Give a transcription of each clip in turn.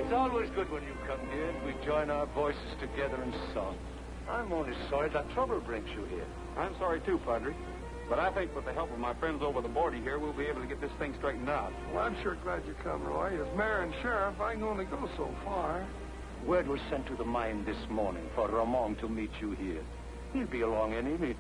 It's always good when you come here and we join our voices together in song. I'm only sorry that trouble brings you here. I'm sorry too, Padre. But I think with the help of my friends over the border here, we'll be able to get this thing straightened out. Well, I'm sure glad you come, Roy. As mayor and sheriff, I can only go so far. Word was sent to the mine this morning for Ramon to meet you here. He'll be along any minute.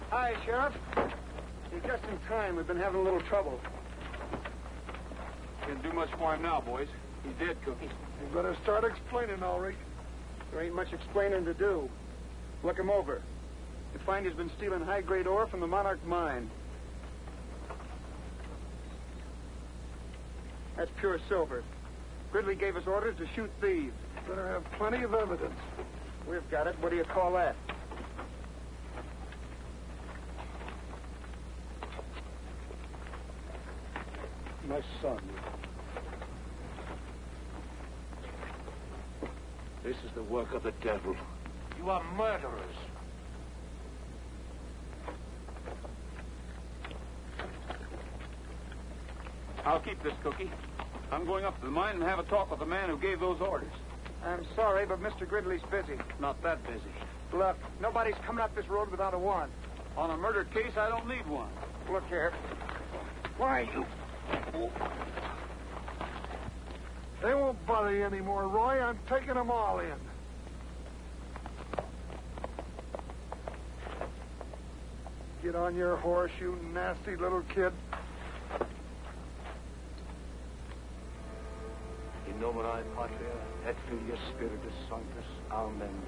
Hi, Sheriff. You're just in time. We've been having a little trouble. Can't do much for him now, boys. He's dead, Cookie. You better start explaining, Ulrich. There ain't much explaining to do. Look him over. You find he's been stealing high-grade ore from the Monarch mine. That's pure silver. Gridley gave us orders to shoot thieves. Better have plenty of evidence. We've got it. What do you call that? My son. This is the work of the devil. You are murderers. I'll keep this, Cookie. I'm going up to the mine and have a talk with the man who gave those orders. I'm sorry, but Mr. Gridley's busy. Not that busy. Look, nobody's coming up this road without a warrant. On a murder case, I don't need one. Look here. Why, you... They won't bother you anymore, Roy. I'm taking them all in. Get on your horse, you nasty little kid. In nomine Patria, et Filii Spiritus Sanctus. Amen.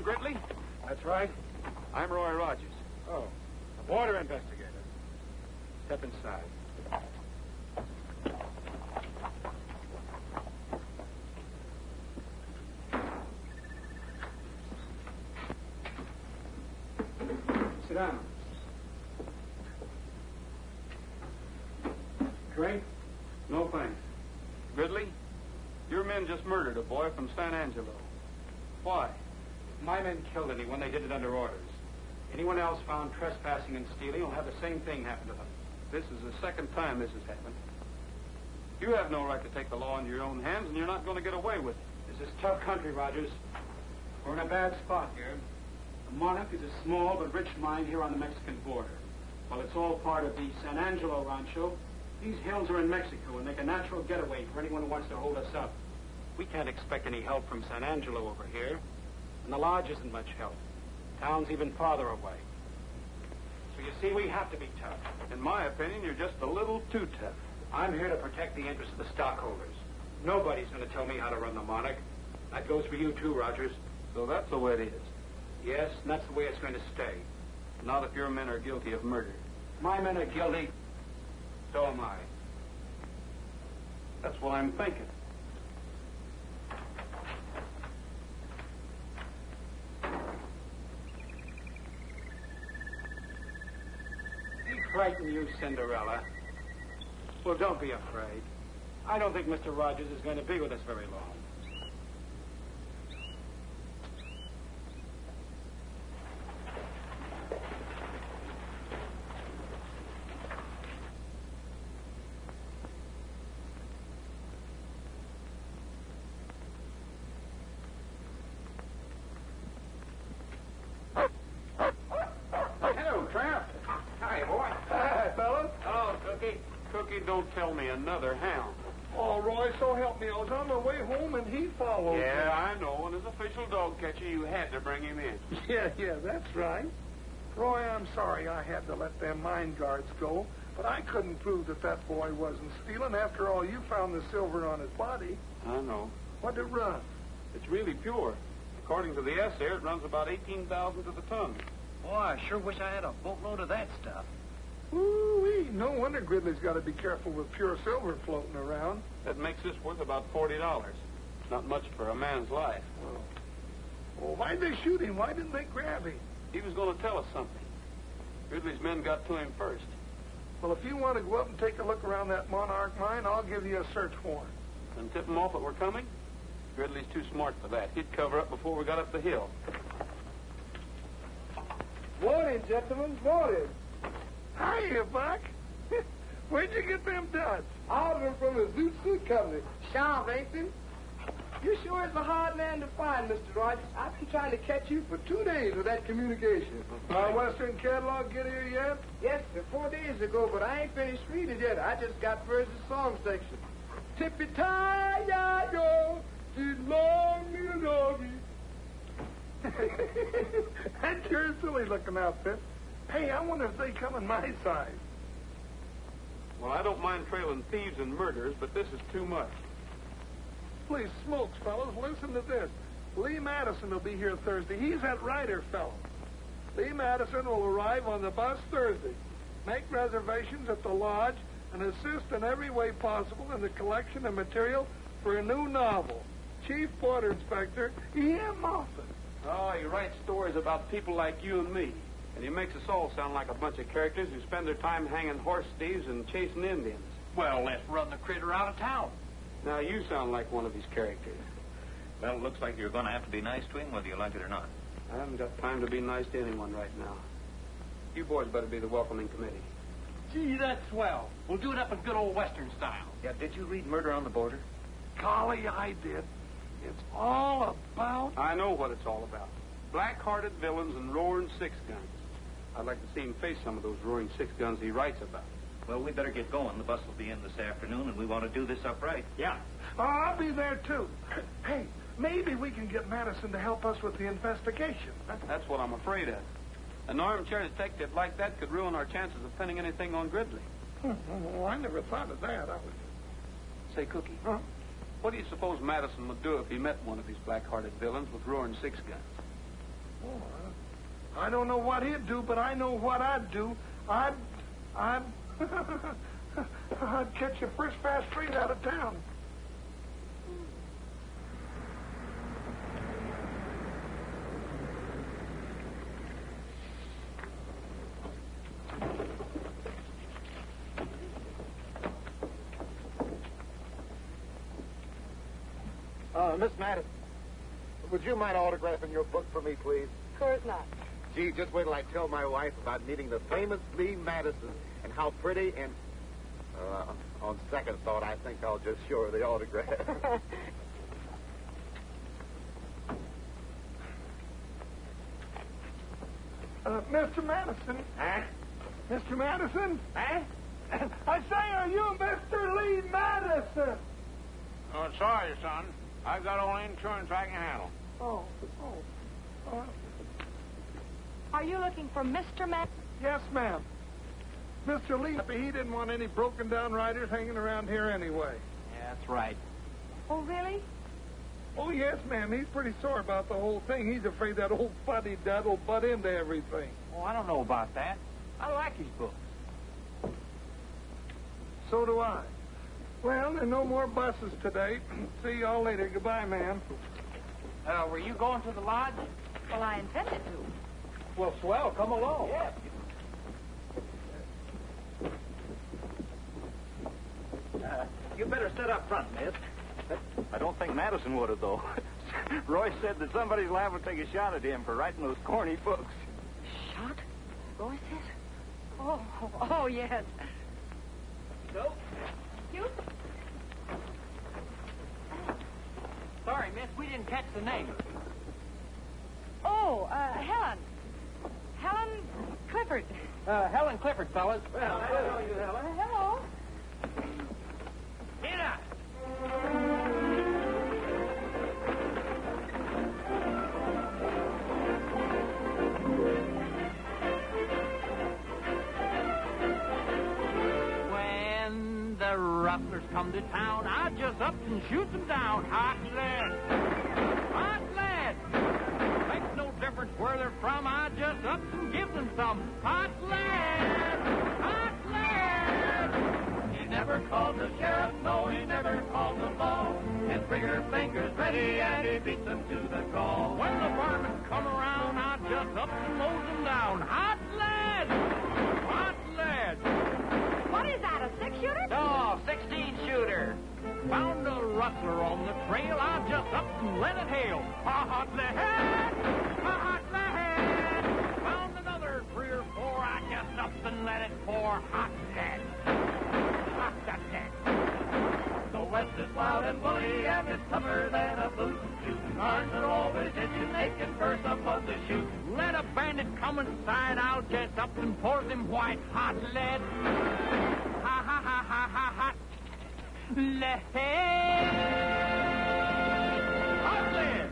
Gridley? That's right. I'm Roy Rogers. Oh, a border investigator. Step inside. Sit down. Drink? No, thanks. Gridley, your men just murdered a boy from San Angelo. Why? My men killed anyone. They did it under orders. Anyone else found trespassing and stealing will have the same thing happen to them. This is the second time this has happened. You have no right to take the law into your own hands, and you're not going to get away with it. This is tough country, Rogers. We're in a bad spot here. The Monarch is a small but rich mine here on the Mexican border. While it's all part of the San Angelo Rancho, these hills are in Mexico and make a natural getaway for anyone who wants to hold us up. We can't expect any help from San Angelo over here. And the lodge isn't much help. Town's even farther away. So you see, we have to be tough. In my opinion, you're just a little too tough. I'm here to protect the interests of the stockholders. Nobody's going to tell me how to run the Monarch. That goes for you, too, Rogers. So that's the way it is. Yes, and that's the way it's going to stay. Not if your men are guilty of murder. My men are guilty. So am I. That's what I'm thinking. frighten you, Cinderella. Well, don't be afraid. I don't think Mr. Rogers is going to be with us very long. Hello, Tramp. Hi, boy. Hi, fellas. Hello, Cookie. Cookie, don't tell me another hound. Oh, Roy, so help me. I was on my way home and he followed Yeah, me. I know. And as official dog catcher, you had to bring him in. Yeah, that's right. Roy, I'm sorry I had to let them mine guards go, but I couldn't prove that boy wasn't stealing. After all, you found the silver on his body. I know. What'd it run? It's really pure. According to the assay, it runs about 18,000 to the ton. Boy, I sure wish I had a boatload of that stuff. Ooh-wee. No wonder Gridley's got to be careful with pure silver floating around. That makes this worth about $40. Not much for a man's life. Well, why'd they shoot him? Why didn't they grab him? He was going to tell us something. Ridley's men got to him first. Well, if you want to go up and take a look around that Monarch mine, I'll give you a search warrant. And tip him off that we're coming? Ridley's too smart for that. He'd cover up before we got up the hill. Morning, gentlemen. Morning. Hiya, Buck. Where'd you get them duds? I ordered them from the Zoot Suit Company. Sharp, ain't they? You sure is a hard man to find, Mr. Rogers. I've been trying to catch you for 2 days with that communication. Western catalog get here yet? Yes, sir, 4 days ago, but I ain't finished reading it yet. I just got first the song section. Tippy-tie-ya-yo, she's long little doggy. That's your silly looking outfit. Hey, I wonder if they come in my size. Well, I don't mind trailing thieves and murderers, but this is too much. Please, smokes, fellas, listen to this. Lee Madison will be here Thursday. He's that writer fellow. Lee Madison will arrive on the bus Thursday. Make reservations at the lodge and assist in every way possible in the collection of material for a new novel. Chief Border Inspector E.M. Moffat. Oh, he writes stories about people like you and me. And he makes us all sound like a bunch of characters who spend their time hanging horse thieves and chasing Indians. Well, let's run the critter out of town. Now, you sound like one of his characters. Well, it looks like you're going to have to be nice to him, whether you like it or not. I haven't got time to be nice to anyone right now. You boys better be the welcoming committee. Gee, that's swell. We'll do it up in good old Western style. Yeah, did you read Murder on the Border? Golly, I did. It's all about... I know what it's all about. Black-hearted villains and roaring six-guns. I'd like to see him face some of those roaring six-guns he writes about. Well, we better get going. The bus will be in this afternoon, and we want to do this up right. Yeah. Oh, I'll be there, too. Hey, maybe we can get Madison to help us with the investigation. That's what I'm afraid of. An armchair detective like that could ruin our chances of pinning anything on Gridley. Well, I never thought of that. Say, Cookie, Huh? what do you suppose Madison would do if he met one of these black-hearted villains with roaring six-guns? Oh, I don't know what he'd do, but I know what I'd do. I'd catch you first fast freight out of town. Miss Madison, would you mind autographing your book for me, please? Of course not. Gee, just wait till I tell my wife about meeting the famous Lee Madison and how pretty and... on second thought, I think I'll just show her the autograph. Mr. Madison. Huh? Mr. Madison? Huh? I say, are you Mr. Lee Madison? Oh, sorry, son. I've got all the insurance I can handle. Oh. Are you looking for Mr. Matt? Yes, ma'am. Mr. Lee, he didn't want any broken-down riders hanging around here anyway. Yeah, that's right. Oh, really? Oh, yes, ma'am. He's pretty sore about the whole thing. He's afraid that old fuddy-dud will butt into everything. Oh, I don't know about that. I like his books. So do I. Well, there are no more buses today. See y'all later. Goodbye, ma'am. Were you going to the lodge? Well, I intended to. Well, swell. Come along. Yeah. You better sit up front, miss. I don't think Madison would have, though. Roy said that somebody's liable to take a shot at him for writing those corny books. Shot? Roy says? Oh, yes. So? You? Sorry, miss, we didn't catch the name. Oh, Helen. Helen Clifford. Helen Clifford, fellas. Well, hello, you, Helen. Hello. Tina! When the rustlers come to town, I just up and shoot them down. Hot lead. Hot lead. Makes no difference where they're from. I just up and give them some hot lead. Hot lead. He never called the sheriff, no, he never called the law. His trigger finger's ready and he beats them to the call. When the varmints come around, I just up and mows them down. Hot lead. Hot lead. What is that, a six-shooter? No, 16-shooter. Found a rustler on the trail. I just up and let it hail. Hot lead. Hot lead. Found another 3 or 4. I just up and let it pour. Hot lead. Hot lead. The West is loud and bully, and it's tougher than a boot. Shooting arms are always itching, making first up of the shoot. Let a bandit come inside, I'll just up and pour them white hot lead. Ha ha ha ha ha hot lead. Hot lead.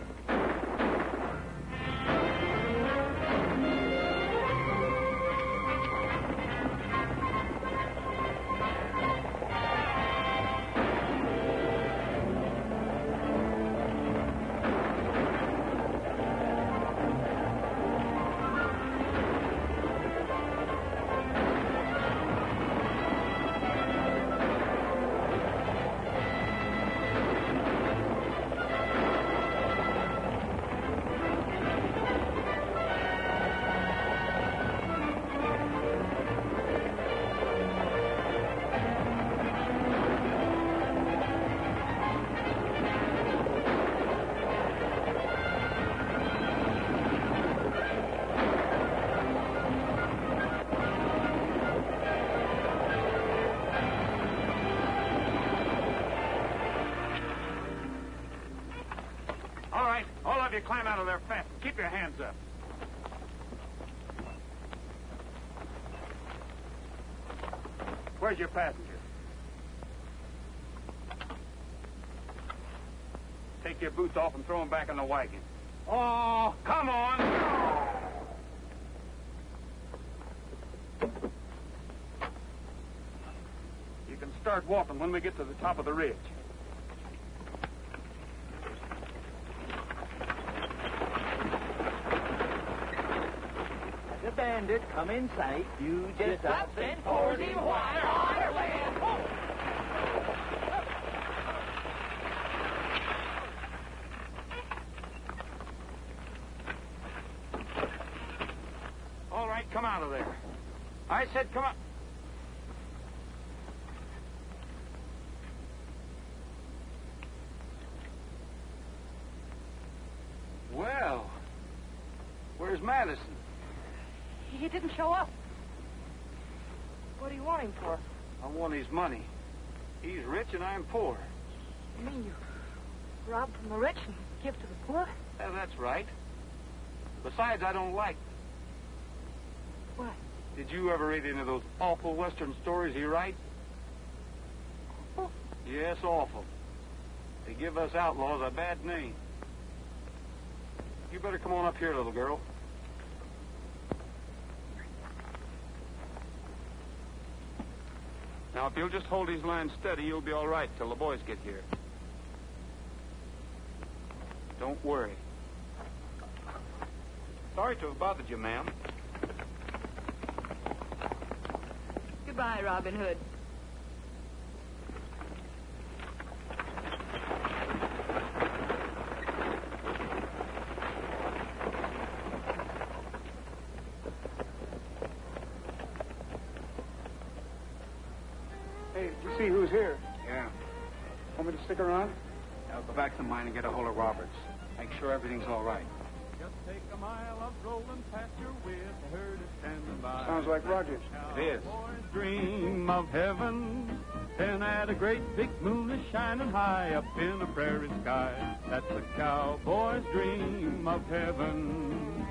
All right, all of you climb out of there fast. Keep your hands up. Where's your passenger? Take your boots off and throw them back in the wagon. Oh, come on! You can start walking when we get to the top of the ridge. The bandit come in sight. You just up and pour them white hot lead. All right, come out of there. I said come out. Well, where's Madison? He didn't show up. What do you want him for? I want his money. He's rich and I'm poor. You mean you rob from the rich and give to the poor? Yeah, that's right. Besides, I don't like. What? Did you ever read any of those awful Western stories he writes? Awful? Yes, awful. They give us outlaws a bad name. You better come on up here, little girl. Now, if you'll just hold his line steady, you'll be all right till the boys get here. Don't worry. Sorry to have bothered you, ma'am. Goodbye, Robin Hood. Hey, did you see who's here? Yeah. stick around? I'll go back to mine and get a hold of Roberts. Make sure everything's all right. Just take a mile of rolling pasture with a herd of standing by. Sounds like Rogers. It is. Cowboys dream of heaven, and at a great big moon is shining high up in a prairie sky. That's a cowboy's dream of heaven.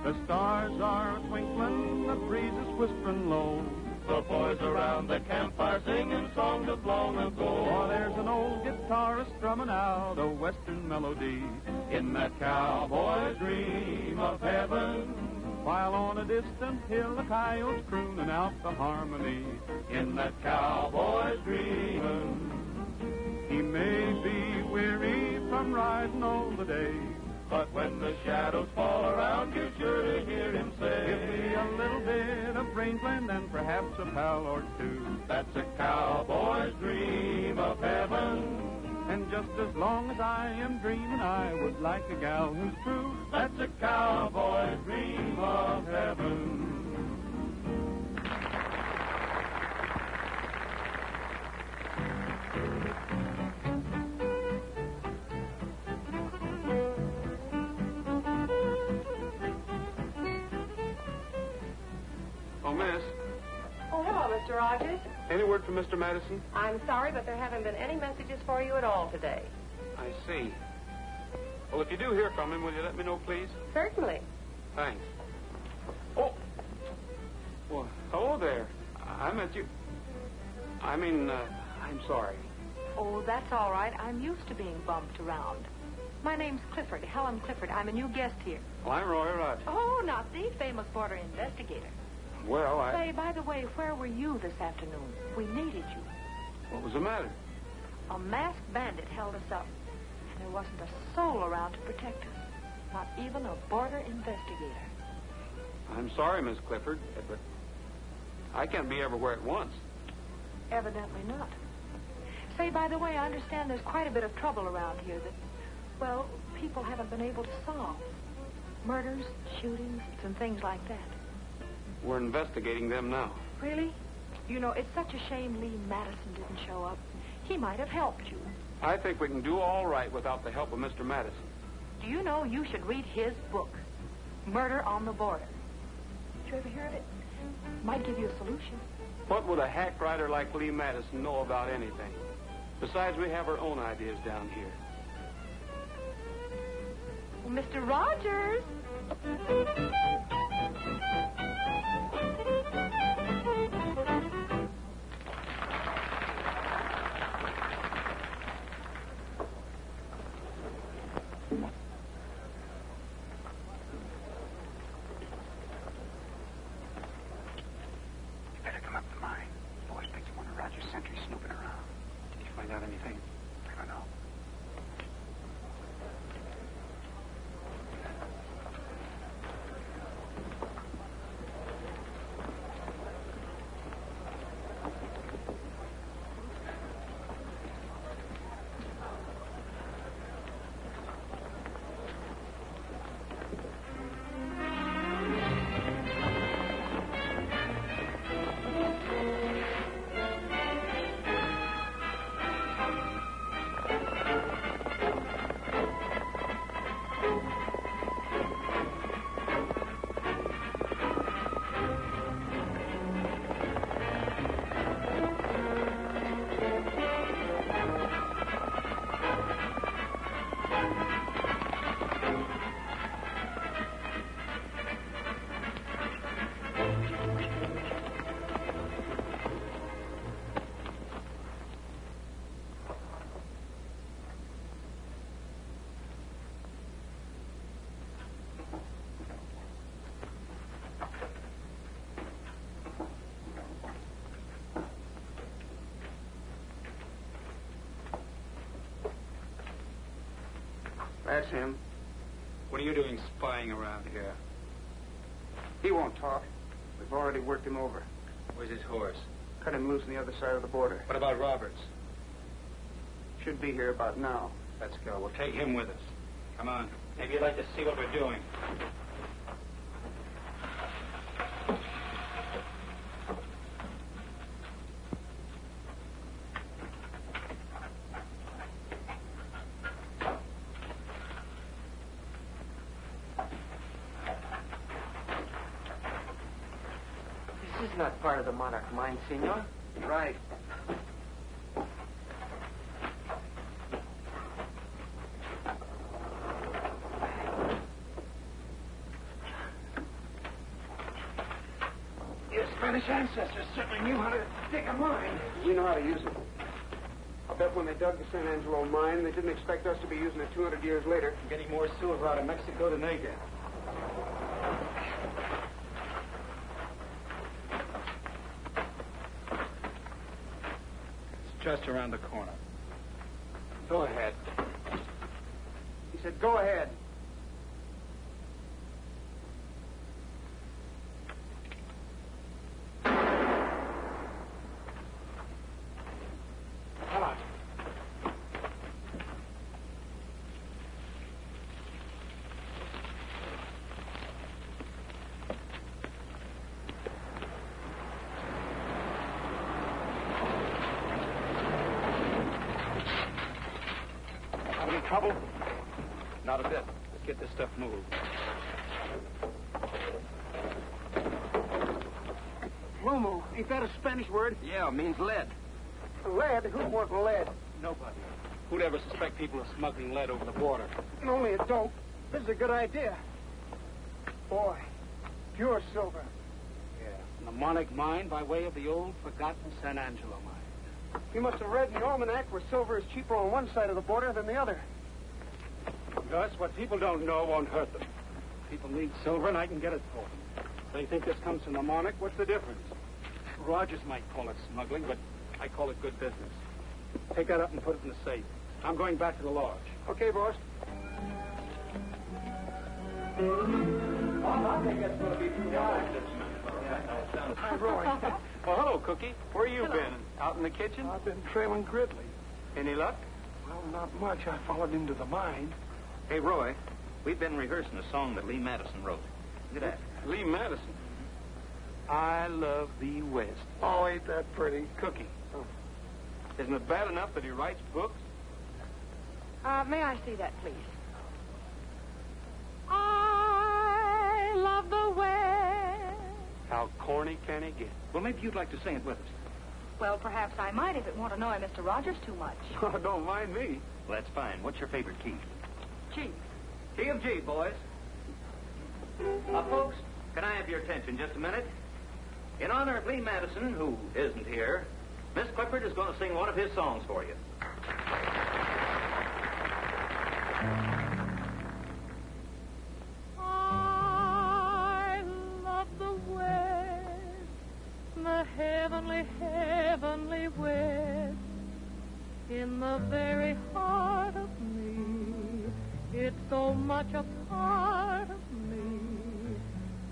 The stars are twinkling, the breeze is whispering low. The boys around the campfire singing songs of long ago. Oh, there's an old guitarist strumming out a western melody in that cowboy's dream of heaven. While on a distant hill a coyote's crooning out the harmony in that cowboy's dreaming. He may be weary from riding all the day, but when the shadows fall around, you're sure to hear him say, give me a little bit of rangeland and perhaps a pal or two. That's a cowboy's dream of heaven. And just as long as I am dreaming, I would like a gal who's true. That's a cowboy's dream of heaven. Oh, miss. Oh, hello, Mr. Rogers. Any word from Mr. Madison? I'm sorry, but there haven't been any messages for you at all today. I see. Well, if you do hear from him, will you let me know, please? Certainly. Thanks. Oh. Well, hello there. I meant you. I'm sorry. Oh, that's all right. I'm used to being bumped around. My name's Clifford, Helen Clifford. I'm a new guest here. Well, I'm Roy Rogers. Oh, not the famous border investigator. Well, Say, by the way, where were you this afternoon? We needed you. What was the matter? A masked bandit held us up, and there wasn't a soul around to protect us. Not even a border investigator. I'm sorry, Miss Clifford, but I can't be everywhere at once. Evidently not. Say, by the way, I understand there's quite a bit of trouble around here that, well, people haven't been able to solve. Murders, shootings, and things like that. We're investigating them now. Really? You know, it's such a shame Lee Madison didn't show up. He might have helped you. I think we can do all right without the help of Mr. Madison. Do you know you should read his book, Murder on the Border? Did you ever hear of it? Might give you a solution. What would a hack writer like Lee Madison know about anything? Besides, we have our own ideas down here. Well, Mr. Rogers! That's him. What are you doing spying around here? He won't talk. We've already worked him over. Where's his horse? Cut him loose on the other side of the border. What about Roberts? Should be here about now. Let's go. We'll take him with us. Come on. Maybe you'd like to see what we're doing. This is not part of the monarch mine, senor. Right. Your Spanish ancestors certainly knew how to dig a mine. We know how to use it. I'll bet when they dug the San Angelo mine, they didn't expect us to be using it 200 years later. Getting more silver out of Mexico than they did. It's just around the corner. Go ahead. He said, go ahead. Come on. Have any trouble? Not a bit. Let's get this stuff moved. Plomo, ain't that a Spanish word? Yeah, it means lead. Lead? Who'd want lead? Nobody. Who'd ever suspect people of smuggling lead over the border? Only a dope. This is a good idea. Boy, pure silver. Yeah. Mnemonic mine by way of the old forgotten San Angelo mine. You must have read in the almanac where silver is cheaper on one side of the border than the other. Gus, what people don't know won't hurt them. People need silver, and I can get it for them. They think this comes from mnemonic. What's the difference? Rogers might call it smuggling, but I call it good business. Take that up and put it in the safe. I'm going back to the lodge. Okay, boss. I think that's going to be too high. Hi, Roy. Well, hello, Cookie. Where you been? Out in the kitchen? I've been trailing Gridley. Any luck? Well, not much. I followed him to the mine. Hey, Roy, we've been rehearsing a song that Lee Madison wrote. Look at that. Lee Madison. I love the West. Oh, ain't that pretty? Cookie. Isn't it bad enough that he writes books? May I see that, please? I love the West. How corny can he get? Well, maybe you'd like to sing it with us. Well, perhaps I might if it won't annoy Mr. Rogers too much. Oh, don't mind me. Well, that's fine. What's your favorite key? Gee. Key of G, boys. Folks, can I have your attention just a minute? In honor of Lee Madison, who isn't here, Miss Clifford is going to sing one of his songs for you. I love the West, the heavenly, heavenly West. In the very heart of me, it's so much a part of me,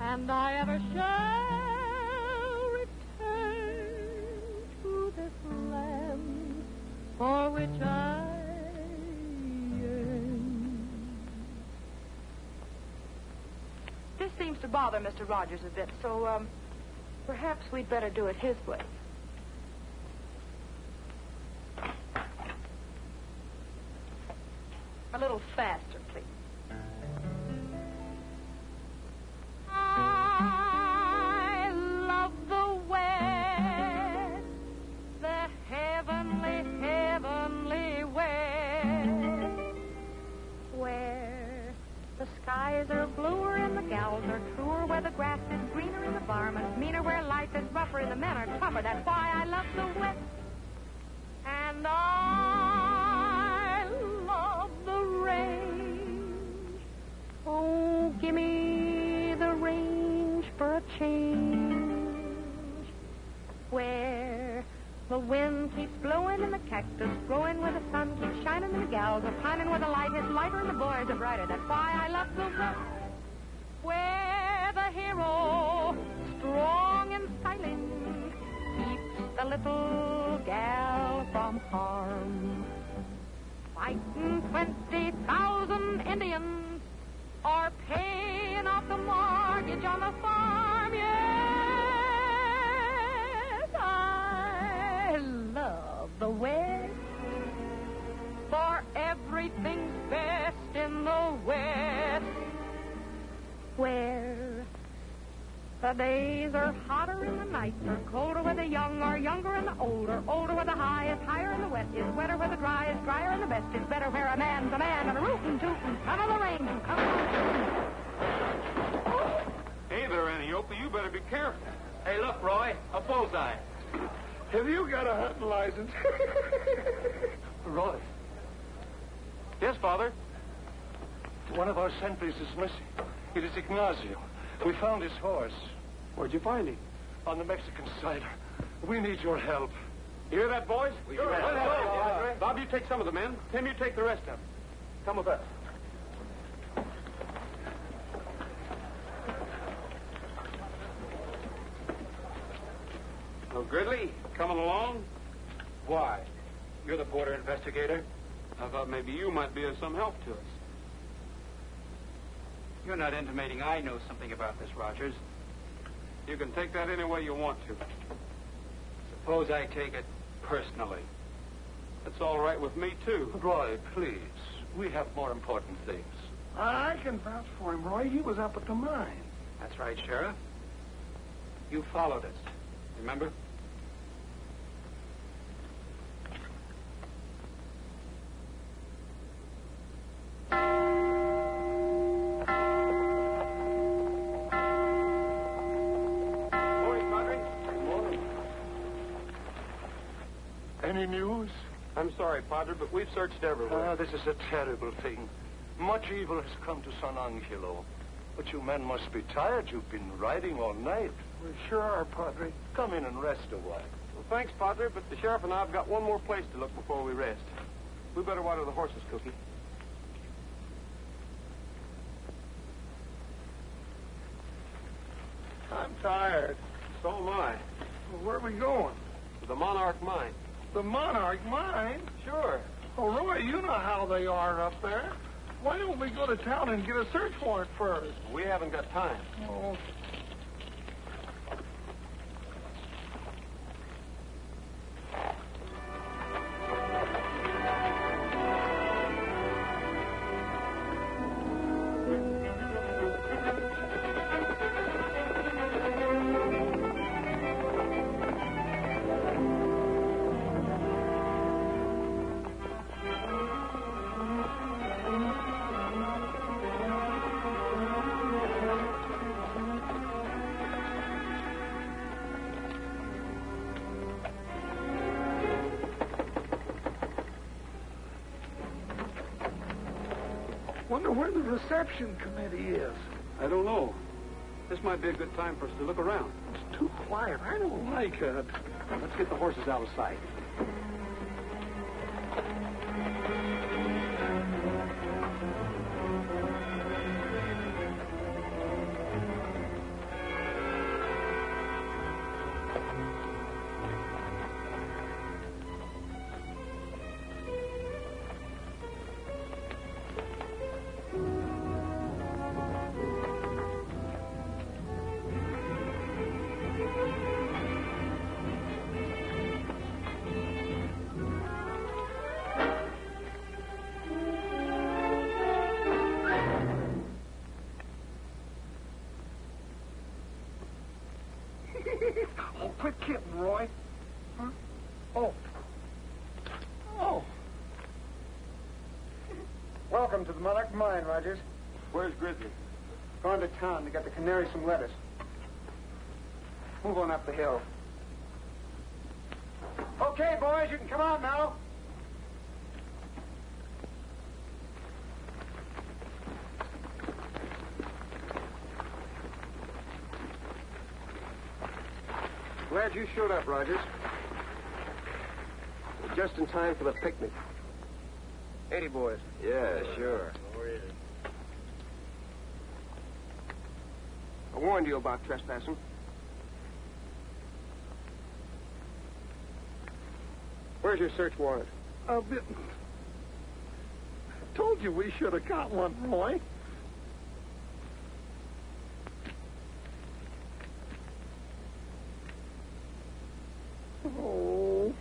and I ever shall return to this land for which I yearn. This seems to bother Mr. Rogers a bit, so, perhaps we'd better do it his way. A little faster, please. I love the West, the heavenly, heavenly West, where the skies are bluer and the gals are truer, where the grass is greener and the varmints meaner, where life is rougher and the men are tougher. That's why I love the West. And I love the range. Oh, give me the range for a change. Where the wind keeps blowing and the cactus growing, where the sun keeps shining and the gals are pining, where the light is lighter and the boys are brighter. That's why I love the West. Where the hero, strong and silent, keeps the little gal from harm. Fighting 20,000 Indians or paying off the mortgage on the farm. Yes, I love the West, for everything's best in the West, where The days are hotter and the nights are colder where the young are younger and the older. Older where the high is higher and the wet is wetter where the dry is drier and the best is better where a man's a man and a rootin' tootin'. Come on the range and come on. Hey there, Antiope. You better be careful. Hey, look, Roy, a bullseye. Have you got a hunting license? Roy, Yes, Father. one of our sentries is missing. It is Ignacio. We found his horse Where'd you find him? on the Mexican side. We need your help. You hear that, boys? Sure. Bob, you take some of the men. Tim, you take the rest of them. Come with us. Oh, Gridley, coming along? Why? You're the border investigator. I thought maybe you might be of some help to us. You're not intimating I know something about this, Rogers. You can take that any way you want to. Suppose I take it personally. That's all right with me, too. Roy, please. We have more important things. I can vouch for him, Roy. He was up at the mine. That's right, Sheriff. You followed us. Remember? Any news? I'm sorry, Padre, but we've searched everywhere. This is a terrible thing. Much evil has come to San Angelo. But you men must be tired. You've been riding all night. We sure are, Padre. Come in and rest a while. Well, thanks, Padre, but the sheriff and I have got one more place to look before we rest. We better water the horses, Cookie. I'm tired. So am I. Well, where are we going? To the Monarch Mine. The Monarch Mine? Sure. Oh, Roy, you know how they are up there. Why don't we go to town and get a search warrant first? We haven't got time. Oh. Wonder where the reception committee is. I don't know. This might be a good time for us to look around. It's too quiet. I don't like it. Let's get the horses out of sight. Oh, quit kidding, Roy. Huh? Oh. Oh. Welcome to the Monarch Mine, Rogers. Where's Grizzly? Going to town to get the canary some lettuce. Move on up the hill. Okay, boys, you can come out now. Glad you showed up, Rogers. We're just in time for the picnic. 80 boys. Yeah, sure. I warned you about trespassing. Where's your search warrant? I told you we should have got one, Roy. Oh.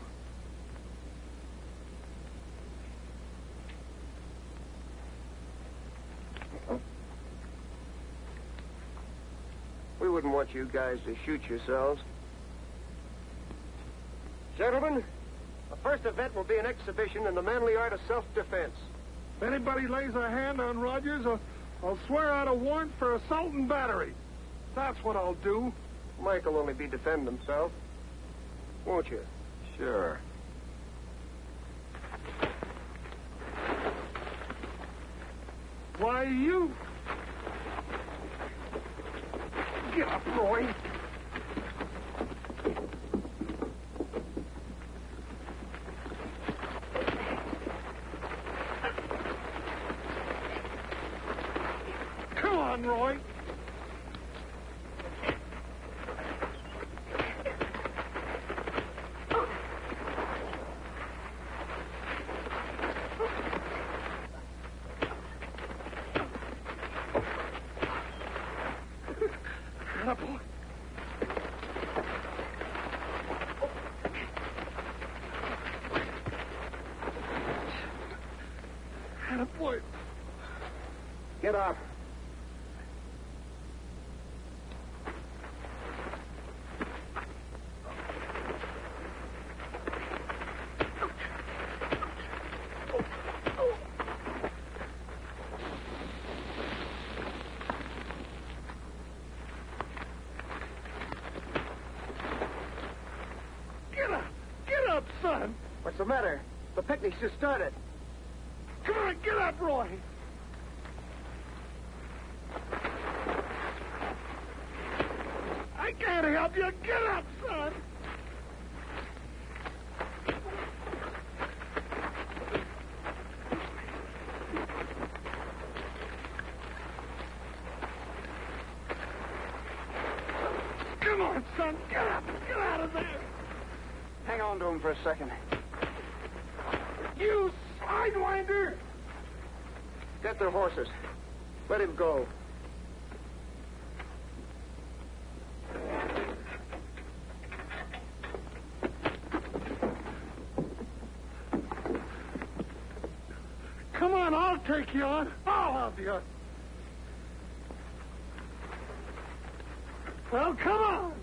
We wouldn't want you guys to shoot yourselves. Gentlemen, the first event will be an exhibition in the manly art of self-defense. If anybody lays a hand on Rogers, I'll swear out a warrant for assault and battery. That's what I'll do. Mike will only be defending himself. Won't you? Sure. Why, you... Get up, Roy. Come on, Roy. Attaboy. Attaboy. Get up. Get up, son. What's the matter? The picnic's just started. Come on, get up, Roy. I can't help you. Get up, son. Come on, son. Get up. Get out of there. Hang on to him for a second. You sidewinder. Get their horses. Let him go. Come on, I'll take you on. I'll help you. Well, come on.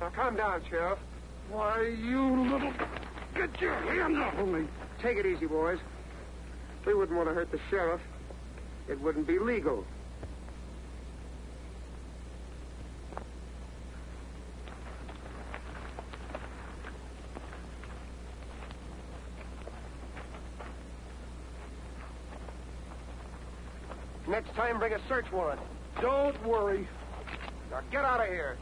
Now, calm down, Sheriff. Why, you little... Get your hands off of me. Take it easy, boys. We wouldn't want to hurt the sheriff. It wouldn't be legal. Next time, bring a search warrant. Don't worry. Now, get out of here.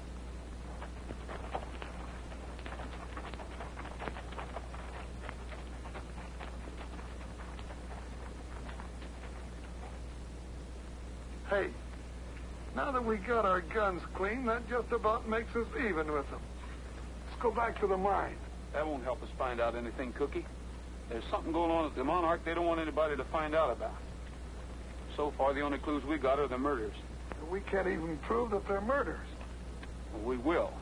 Hey, now that we got our guns clean, that just about makes us even with them. Let's go back to the mine. That won't help us find out anything, Cookie. There's something going on at the Monarch they don't want anybody to find out about. So far, the only clues we got are the murders. We can't even prove that they're murders. Well, we will.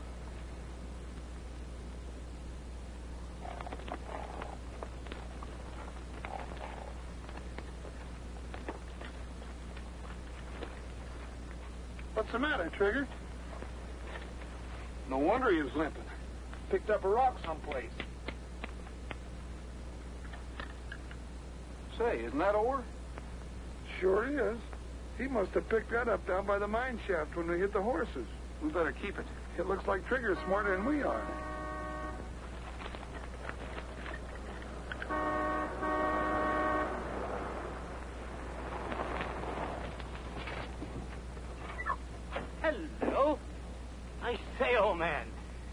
What's the matter, Trigger? No wonder he was limping. Picked up a rock someplace. Say, isn't that ore? Sure he is. He must have picked that up down by the mine shaft when we hit the horses. We better keep it. It looks like Trigger's smarter than we are. Hello. I say, old man,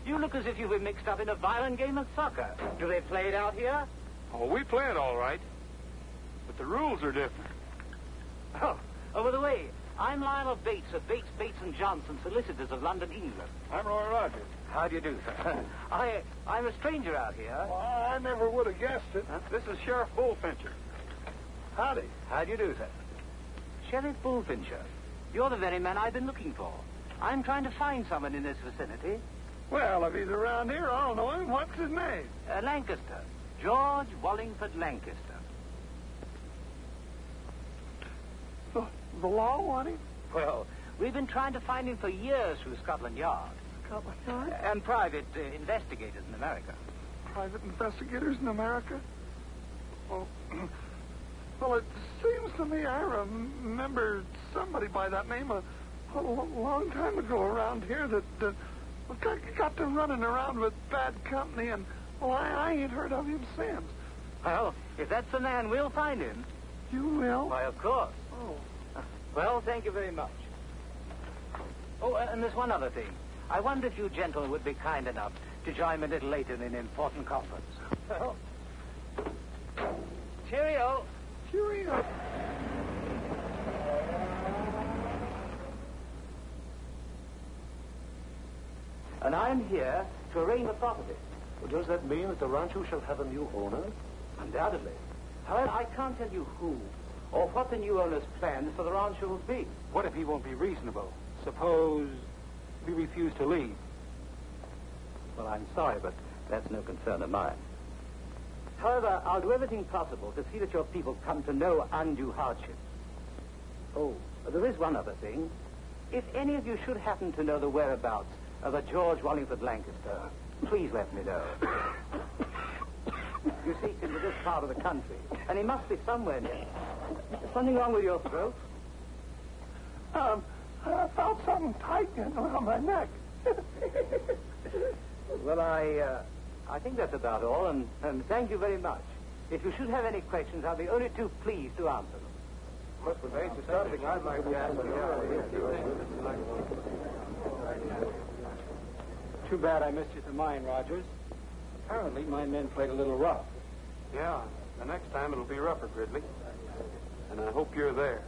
you look as if you were mixed up in a violent game of soccer. Do they play it out here? Oh, we play it all right. But the rules are different. Oh, by the way, I'm Lionel Bates of Bates, Bates & Johnson, solicitors of London, England. I'm Roy Rogers. How do you do, sir? I'm a stranger out here. Well, I never would have guessed it. This is Sheriff Bullfincher. Howdy. How do you do, sir? Sheriff Bullfincher, you're the very man I've been looking for. I'm trying to find someone in this vicinity. Well, if he's around here, I'll know him. What's his name? Lancaster. George Wallingford Lancaster. The law want him? Well, We've been trying to find him for years through Scotland Yard. Scotland Yard? And private investigators in America. Private investigators in America? Well, well, it seems to me I remember somebody by that name a long time ago around here that got to running around with bad company, and, well, I ain't heard of him since. Well, if that's the man, we'll find him. You will? Why, of course. Oh. Well, thank you very much. Oh, and there's one other thing. I wonder if you gentlemen would be kind enough to join me a little later in an important conference. Well, cheerio. Cheerio. And I'm here to arraign the property. Well, does that mean that the rancho shall have a new owner? Undoubtedly. However, I can't tell you who or what the new owner's plans for the rancho will be. What if he won't be reasonable? Suppose we refuse to leave. Well, I'm sorry, but that's no concern of mine. However, I'll do everything possible to see that your people come to no undue hardship. Oh, there is one other thing. If any of you should happen to know the whereabouts of a George Wallingford Lancaster, please let me know. You see, he's in this part of the country, and he must be somewhere near. Is something wrong with your throat? I felt something tightening around my neck. Well, I think that's about all, and thank you very much. If you should have any questions, I'll be only too pleased to answer them. Mr. Bates, there's something I'd like to ask you. Too bad I missed you to mine, Rogers. Apparently, my men played a little rough. Yeah, the next time it'll be rougher, Gridley. And I hope you're there.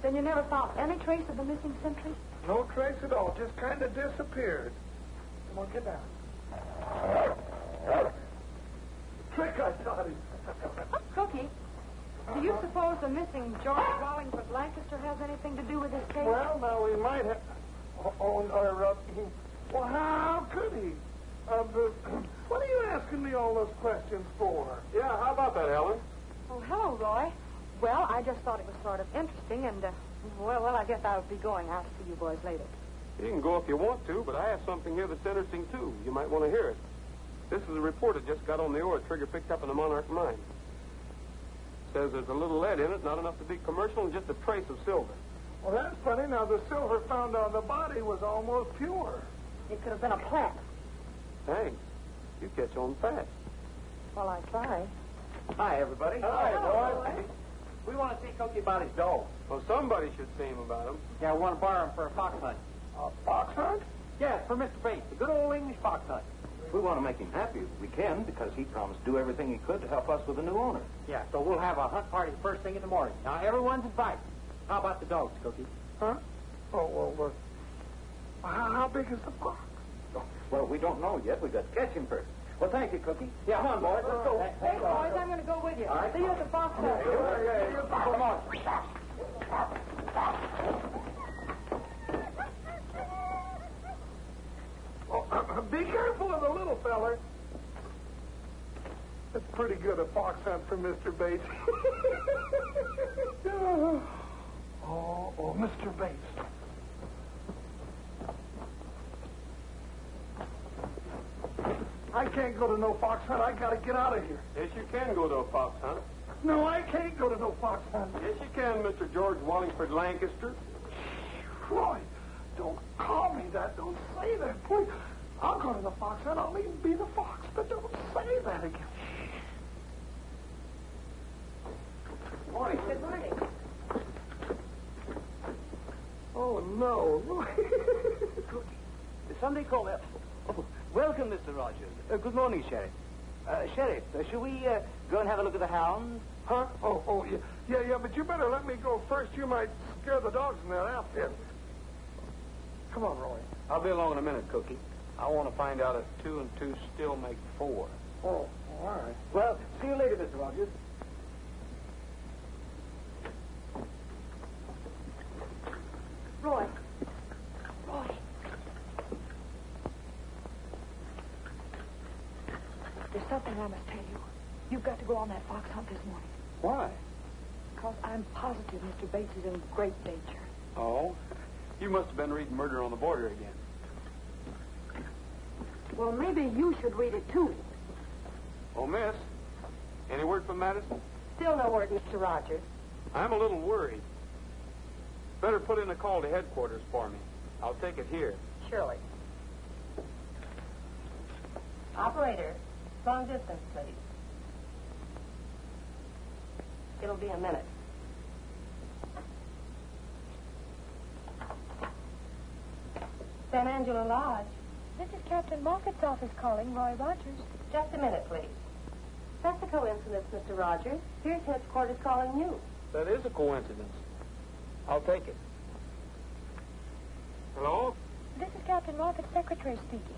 Then you never found any trace of the missing sentry? No trace at all. Just kind of disappeared. Come on, get down. Trick, I taught him. Cookie, do you suppose the missing George Wallingford Lancaster has anything to do with this case? Well, now, we might have... well, how could he? What are you asking me all those questions for? Yeah, how about that, Helen? Oh, hello, Roy. Well, I just thought it was sort of interesting, and, well, I guess I'll be going. I'll see you boys later. You can go if you want to, but I have something here that's interesting, too. You might want to hear it. This is a report that just got on the ore Trigger picked up in the Monarch mine. Says there's a little lead in it, not enough to be commercial, and just a trace of silver. Well, that's funny. Now, the silver found on the body was almost pure. It could have been a plant. Thanks. You catch on fast. Well, I tried. Hi, everybody. Hi, boy. We want to see Cookie about his dog. Well, somebody should see him about him. Yeah, we want to borrow him for a fox hunt. A fox hunt? Yes, for Mr. Bates, a good old English fox hunt. If we want to make him happy, we can, because he promised to do everything he could to help us with the new owner. Yeah, so we'll have a hunt party first thing in the morning. Now, everyone's invited. How about the dogs, Cookie? Huh? Oh, well, how big is the fox? Well, we don't know yet. We've got to catch him first. Well, thank you, Cookie. Yeah, come on, boys. Let's go. Hey, boys, I'm going to go with you. All right. See you at the fox hunt. Come on. Oh, be careful of the little feller. That's pretty good, a fox hunt for Mr. Bates. oh, Mr. Bates. I can't go to no fox hunt. I got to get out of here. Yes, you can go to a fox hunt. No, I can't go to no fox hunt. Yes, you can, Mr. George Wallingford Lancaster. Roy, don't call me that. Don't say that, please. I'll go to the fox hunt. I'll even be the fox, but don't say that again. Morning. Good morning. Oh, no. Somebody call me. Oh, welcome, Mr. Rogers. Good morning, Sheriff. Sheriff, shall we go and have a look at the hounds? Huh? Oh, yeah, but you better let me go first. You might scare the dogs in that outfit. Come on, Roy. I'll be along in a minute, Cookie. I want to find out if 2 and 2 still make 4. Oh, all right. Well, see you later, Mr. Rogers. Roy. There's something I must tell you. You've got to go on that fox hunt this morning. Why? Because I'm positive Mr. Bates is in great danger. Oh, you must have been reading Murder on the Border again. Well, maybe you should read it, too. Oh, miss, any word from Madison? Still no word, Mr. Rogers. I'm a little worried. Better put in a call to headquarters for me. I'll take it here. Surely. Operator, long distance, please. It'll be a minute. San Angelo Lodge. This is Captain Moffat's office calling, Roy Rogers. Just a minute, please. That's a coincidence, Mr. Rogers. Here's headquarters calling you. That is a coincidence. I'll take it. Hello? This is Captain Moffat's secretary speaking.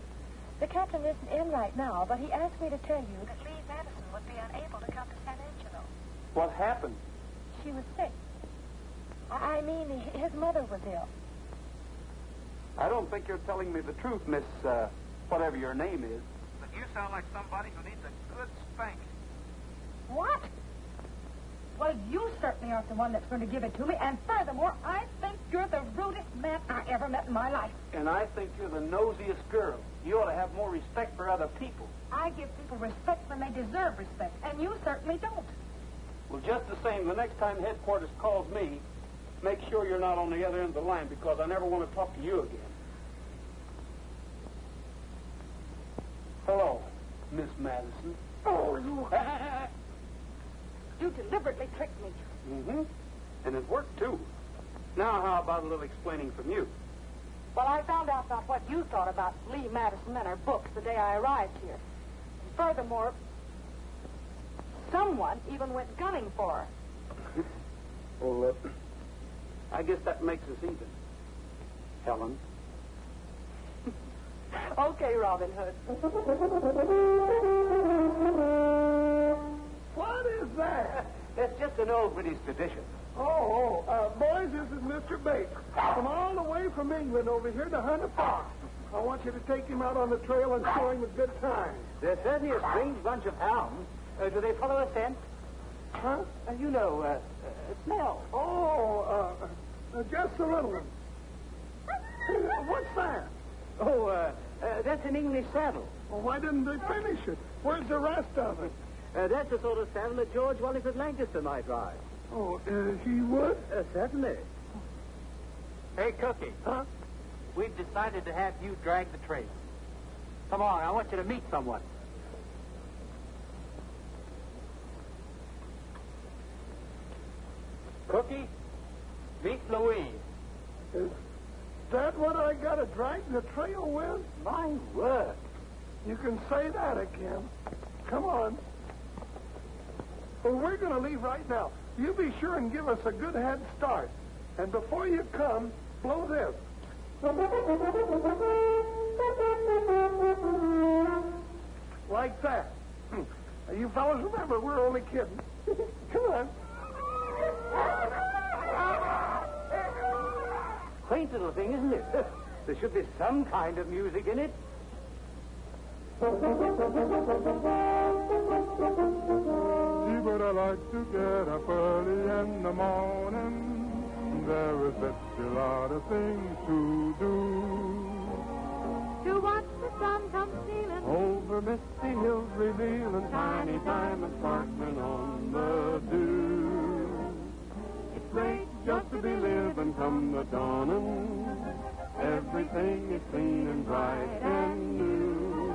The captain isn't in right now, but he asked me to tell you that Lee Madison would be unable to come to San Angelo. What happened? She was sick. I mean, his mother was ill. I don't think you're telling me the truth, Miss, whatever your name is. But you sound like somebody who needs a good spanking. What? Well, you certainly aren't the one that's going to give it to me. And furthermore, I think you're the rudest man I ever met in my life. And I think you're the nosiest girl. You ought to have more respect for other people. I give people respect when they deserve respect, and you certainly don't. Well, just the same, the next time headquarters calls me, make sure you're not on the other end of the line, because I never want to talk to you again. Hello, Miss Madison. Oh, you... You deliberately tricked me. Mm-hmm. And it worked, too. Now, how about a little explaining from you? Well, I found out about what you thought about Lee Madison and her books the day I arrived here. Furthermore, someone even went gunning for her. Well, I guess that makes us even. Helen? Okay, Robin Hood. What is that? That's just an old British tradition. Boys, this is Mr. Bates. Come all the way from England over here to hunt a fox. I want you to take him out on the trail and show him a good time. They're certainly a strange bunch of hounds. Do they follow a scent? Huh? Smell. Just a little one. What's that? That's an English saddle. Well, why didn't they finish it? Where's the rest of it? That's the sort of saddle that George Wallingford Lancaster might ride. He would? Certainly. Hey, Cookie. Huh? We've decided to have you drag the trail. Come on, I want you to meet someone. Cookie, meet Louise. Is that what I got to drag the trail with? My word. You can say that again. Come on. Well, we're going to leave right now. You be sure and give us a good head start. And before you come, blow this. Like that. Now, you fellas remember, we're only kidding. Come on. Quaint little thing, isn't it? There should be some kind of music in it. But I like to get up early in the morning. There is such a lot of things to do. To watch the sun come stealing Over misty hills revealing tiny diamonds sparkling on the dew. It's great just to be living come the dawning. Everything is clean and bright and new.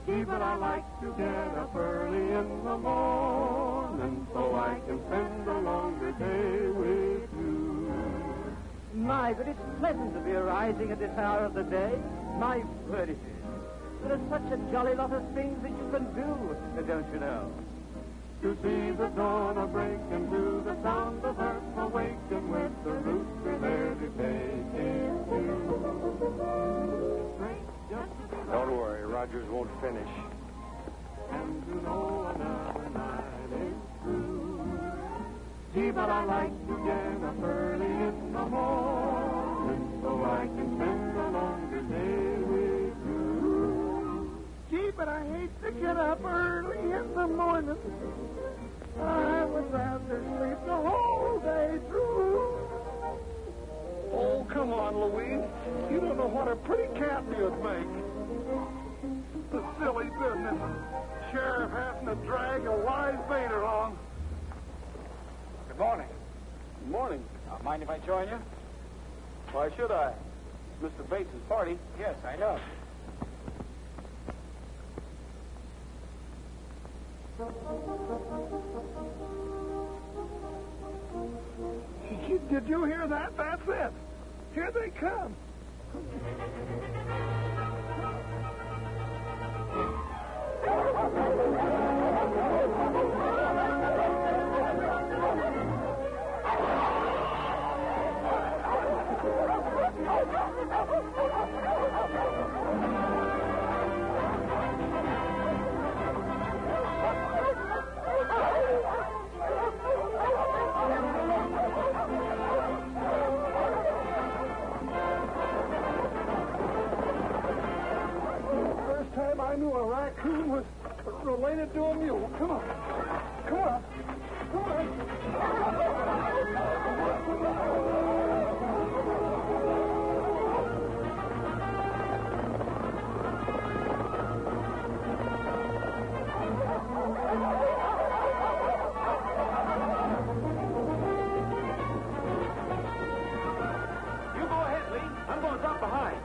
Gee, but I like to get up early in the morning so I can spend a longer day with you. My, but it's pleasant to be arising at this hour of the day. My word, it is. There are such a jolly lot of things that you can do, don't you know? To see the dawn a-break and to the sound of earth awaken with the rooster there to take it to. Don't worry, Rogers won't finish. And to know another night is through. Gee, but I like to get up early in the morning so I can spend a longer day with you. Gee, but I hate to get up early in the morning. I would fellas have to sleep the whole day through. Oh, come on, Louise. You don't know what a pretty cat you'd make. The silly business. Sheriff having to drag a wise bait along. Good morning. Good morning. Mind if I join you? Why should I? It's Mr. Bates's party. Yes, I know. Did you hear that? That's it. Here they come. First time I knew a raccoon was related to a mule. Come on. Come on. Come on. You go ahead, Lee. I'm going to drop behind.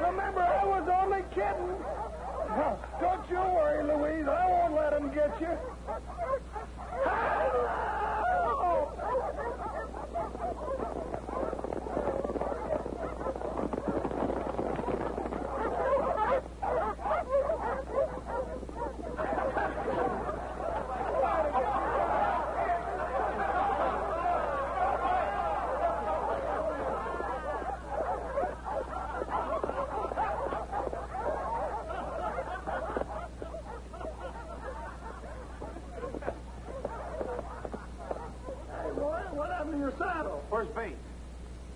Remember, I was only kidding. Don't you worry, Louise. I won't let him get you. What happened to your saddle? Where's Bates?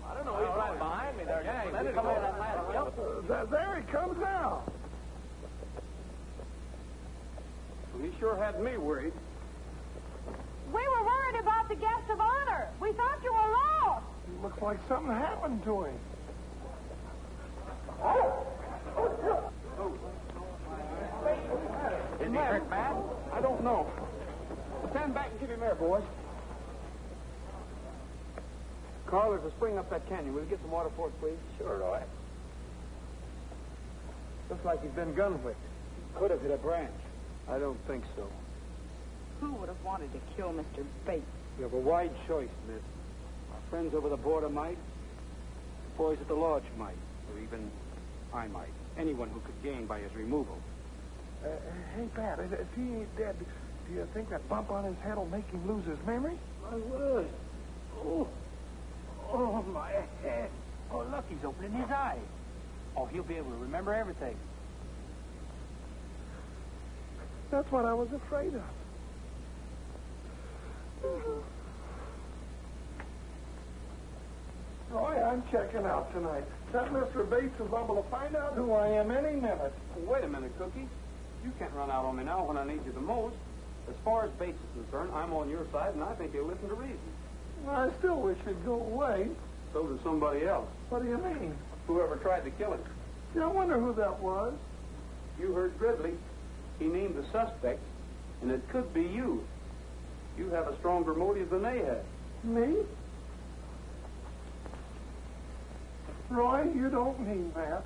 I don't know. He's right behind me there. Yeah, Let he's it go. coming That last jump. There he comes now. Well, he sure had me worried. We were worried about the guest of honor. We thought you were lost. Looks like something happened to him. Is Is he hurt bad? I don't know. Stand back and give him air, boys. Carl, there's a spring up that canyon. Will you get some water for it, please? Sure, Roy. Looks like he's been gun-whipped. Could have hit a branch. I don't think so. Who would have wanted to kill Mr. Bates? You have a wide choice, miss. Our friends over the border might. The boys at the lodge might. Or even I might. Anyone who could gain by his removal. Hey, Pat, if he ain't dead, do you think that bump on his head will make him lose his memory? My word. Oh, my head. Oh, look, he's opening his eyes. Oh, he'll be able to remember everything. That's what I was afraid of. Roy, I'm checking out tonight. That Mr. Bates is liable to find out who I am any minute. Wait a minute, Cookie. You can't run out on me now when I need you the most. As far as Bates is concerned, I'm on your side, and I think he'll listen to reason. Well, I still wish he'd go away. So does somebody else. What do you mean? Whoever tried to kill him. I wonder who that was. You heard Gridley. He named the suspect, and it could be you. You have a stronger motive than they had. Me? Roy, you don't mean that.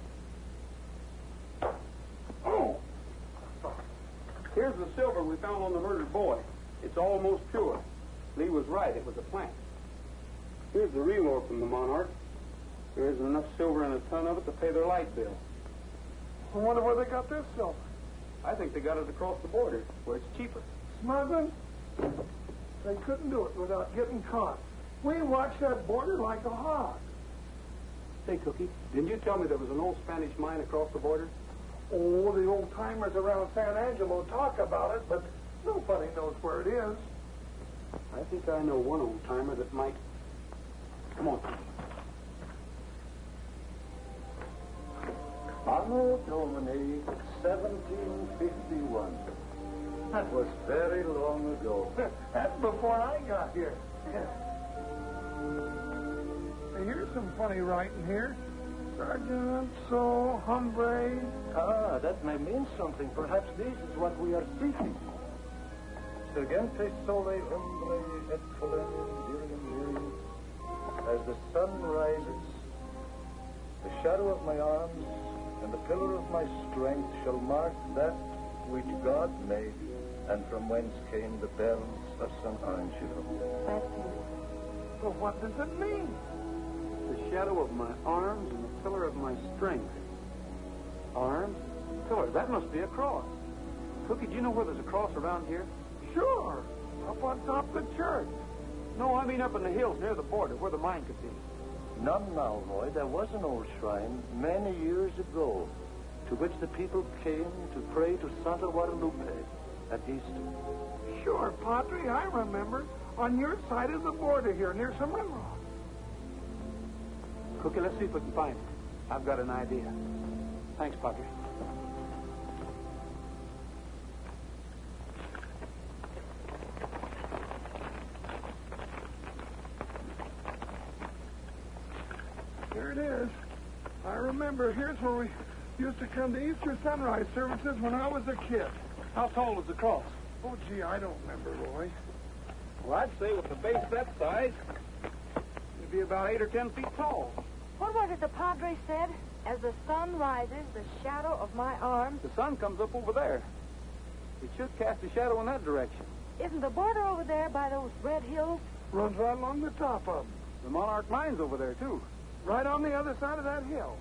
Oh! Here's the silver we found on the murdered boy. It's almost pure. Lee was right. It was a plant. Here's the real ore from the Monarch. There isn't enough silver in a ton of it to pay their light bill. I wonder where they got this silver. I think they got it across the border, where it's cheaper. Smuggling? They couldn't do it without getting caught. We watched that border like a hawk. Say, Cookie, didn't you tell me there was an old Spanish mine across the border? Oh, the old-timers around San Angelo talk about it, but nobody knows where it is. I think I know one old-timer that might. Come on. Anno Domini 1751. That was very long ago. That's before I got here. Hey, here's some funny writing here. Sergeant, so, hombre. Ah, that may mean something. Perhaps this is what we are seeking. Sergente sole hombre et colenium. As the sun rises, the shadow of my arms and the pillar of my strength shall mark that which God made, and from whence came the bells of San Angelo. That's it. Well, what does it mean? The shadow of my arms and the pillar of my strength. Arms? Pillar. That must be a cross. Cookie, do you know where there's a cross around here? Sure. Up on top of the church. No, I mean up in the hills near the border, where the mine could be. None now, Roy. There was an old shrine many years ago to which the people came to pray to Santa Guadalupe at Easter. Sure, Padre, I remember. On your side of the border here, near some railroad. Cookie, let's see if we can find it. I've got an idea. Thanks, Padre. Here it is. I remember. Here's where we used to come to Easter sunrise services when I was a kid. How tall was the cross? Oh, gee, I don't remember, Roy. Well, I'd say with a base that size, it'd be about 8 or 10 feet tall. What was it the Padre said? As the sun rises, the shadow of my arms. The sun comes up over there. It should cast a shadow in that direction. Isn't the border over there by those red hills? Runs right along the top of them. The Monarch mine's over there, too. Right on the other side of that hill.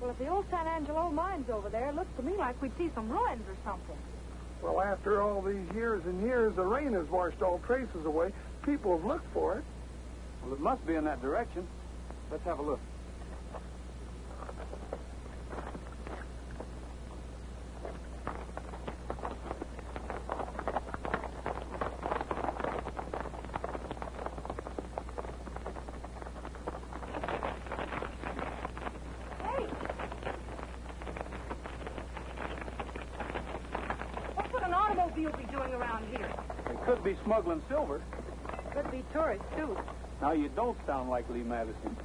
Well, if the old San Angelo mine's over there, it looks to me like we'd see some ruins or something. Well, after all these years and years, the rain has washed all traces away. People have looked for it. Well, it must be in that direction. Let's have a look. You'll be doing around here? It could be smuggling silver. Could be tourists, too. Now, you don't sound like Lee Madison.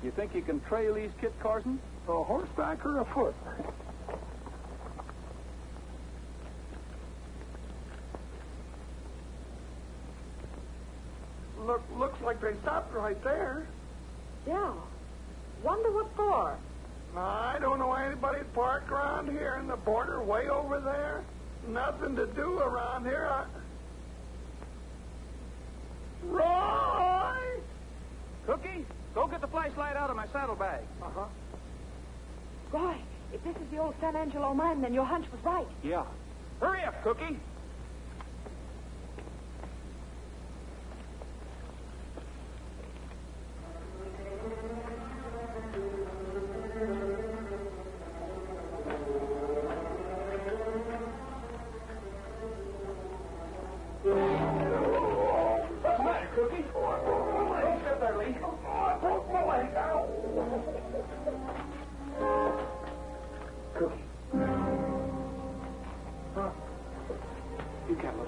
You think you can trail these Kit Carsons? A horseback or a foot? Looks like they stopped right there. Yeah. Wonder what for? I don't know anybody parked around here in the border way over there. Nothing to do around here. Roy! Cookie, go get the flashlight out of my saddlebag. Uh-huh. Roy, if this is the old San Angelo mine, then your hunch was right. Yeah. Hurry up, Cookie.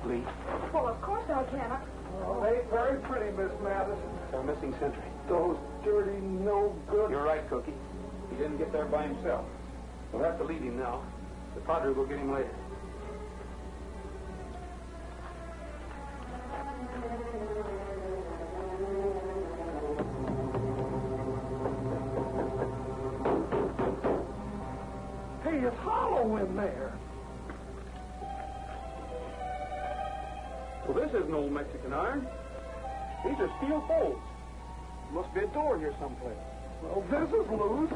Lee. Well, of course I can. Oh, they ain't very pretty, Miss Madison. Our missing sentry. Those dirty, no good. You're right, Cookie. He didn't get there by himself. We'll have to leave him now. The padre will get him later. Hey, it's hollow in there. Well, this isn't old Mexican iron. These are steel poles. Must be a door here someplace. Well, this is loose.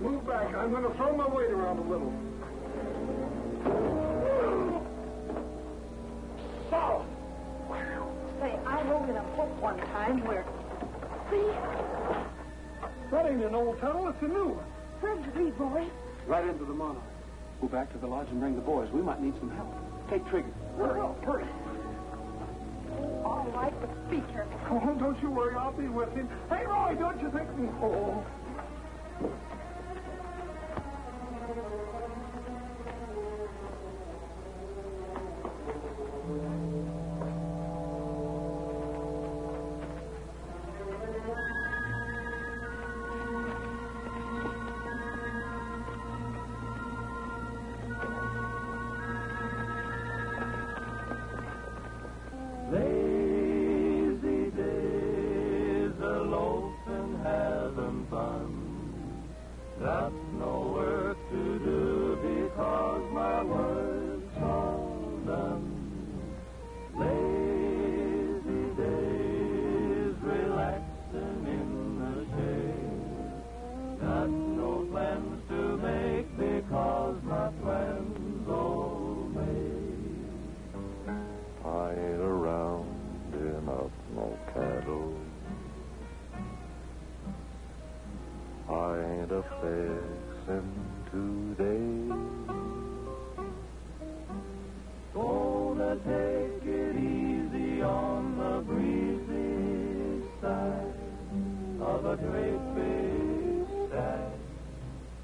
Move back. I'm going to throw my weight around a little. Solid. Say, I wrote in a book one time where... See? That ain't an old tunnel. It's a new one. Where's the read, boy? Right into the Monarch. Go back to the lodge and bring the boys. We might need some help. Take Trigger. Hurry. Hurry. All right, but be careful. Oh, don't you worry. I'll be with him. Hey, Roy, don't you think... Oh. Lazy days, a loafing, having fun. Got no work to do because my work's all done. Lazy days, relaxing in the shade. Got no plans to make because my plans all made. I ain't around enough no cattle. I ain't a fixin' today. Gonna take it easy on the breezy side of a great big stack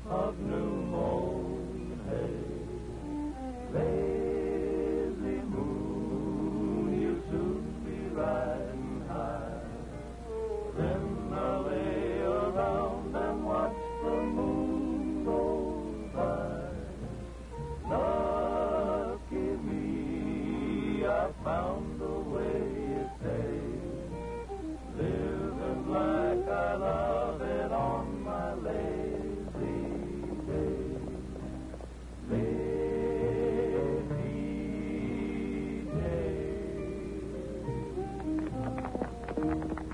of new mown hay. Lazy moon, you soon be riding high. Then I'll lay around and watch the moon go by. Lucky me, I found the way it pays. Living like I love it on my lazy days.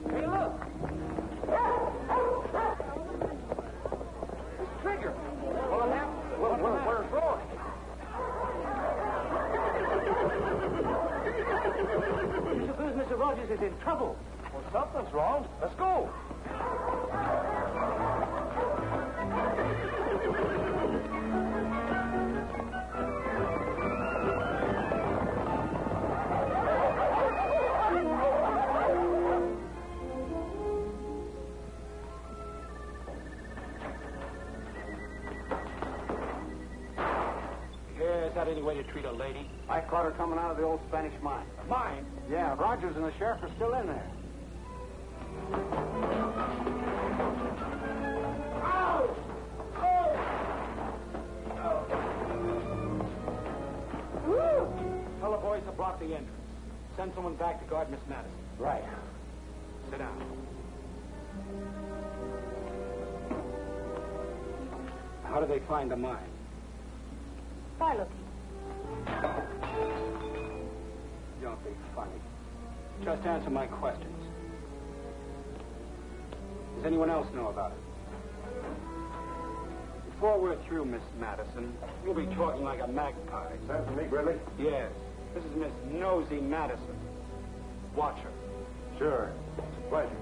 Hey, look! It's Trigger. What happened? Where's Roy? I suppose Mr. Rogers is in trouble. Well, something's wrong. Let's go. Is that any way to treat a lady? I caught her coming out of the old Spanish mine. Mine? Yeah, Rogers and the sheriff are still in there. Tell the boys to block the entrance. Send someone back to guard Miss Madison. Right. Sit down. How do they find the mine? By looking. Don't be funny. Just answer my questions. Does anyone else know about it? Before we're through, Miss Madison, you'll be talking like a magpie. Is that for me, Gridley? Yes. This is Miss Nosy Madison. Watch her. Sure. It's a pleasure.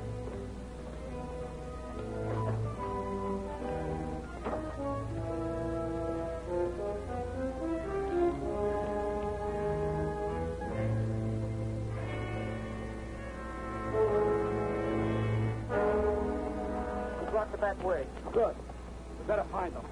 Block the back way. Good. We better find them.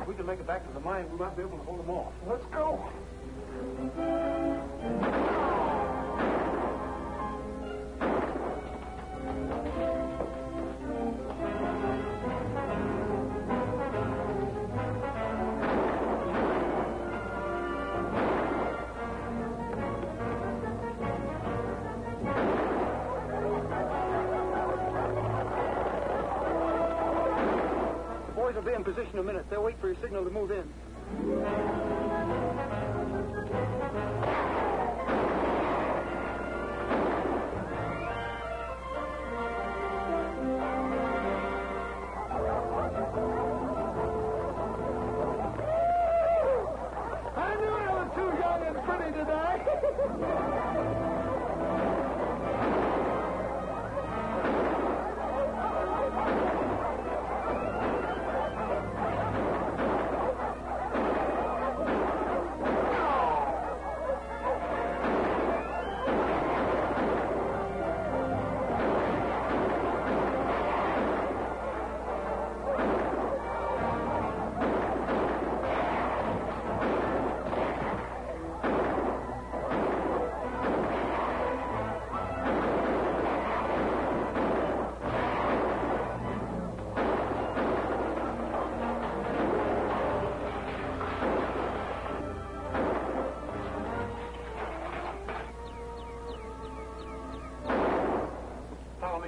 If we can make it back to the mine, we might be able to hold them off. Let's go. Will be in position in a minute. They'll wait for your signal to move in. I knew I was too young and pretty today.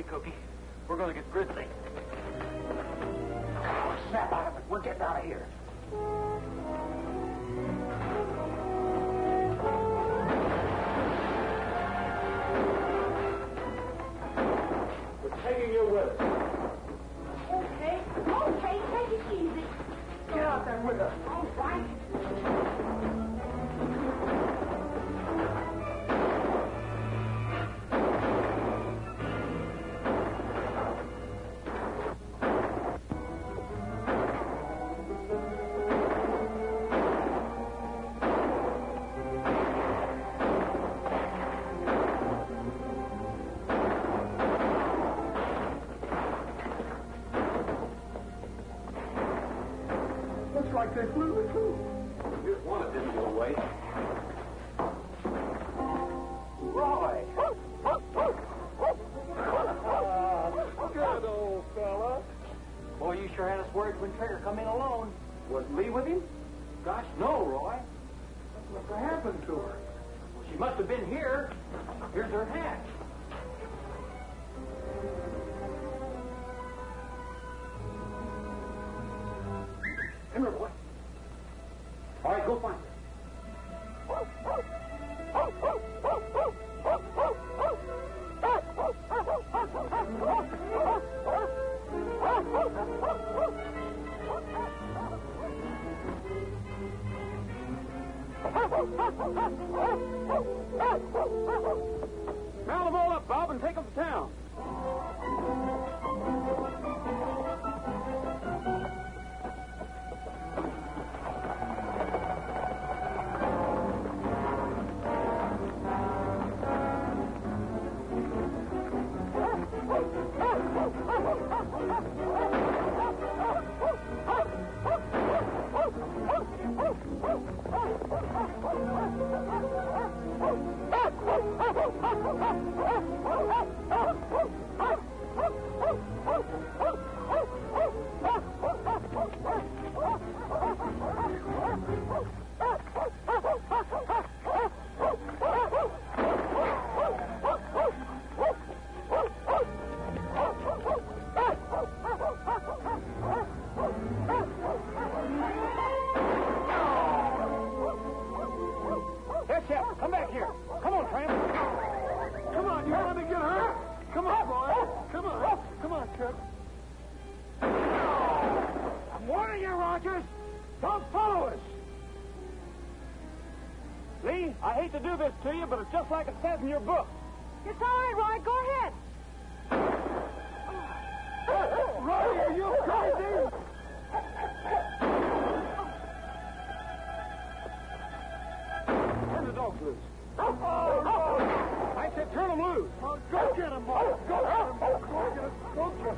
Cookie. We're going to get Grizzly. Oh, snap out of it. We're getting out of here. We're taking you with us. Okay, take it easy. Get out there with us. All right. Looks like they flew the coop. Just one didn't go away. Roy! Good old fella. Boy, you sure had us worried when Trigger come in alone. Was Lee with him? Gosh, no, Roy. What happened to her? Well, she must have been here. Here's her hat. Come here, boy. All right, go go find her. Mount them all up, Bob, and take them to town. Come back here. Come on, Tramp. Come on, you want to get hurt? Come on, boy. Come on. Come on, Chuck. I'm warning you, Rogers. Don't follow us. Lee, I hate to do this to you, but it's just like it says in your book. It's all right, Roy. Go ahead. Roy, are you crazy? Turn the dogs loose. I said turn them loose. Oh, go get him, boy. Go get him. Go get him. Go get him.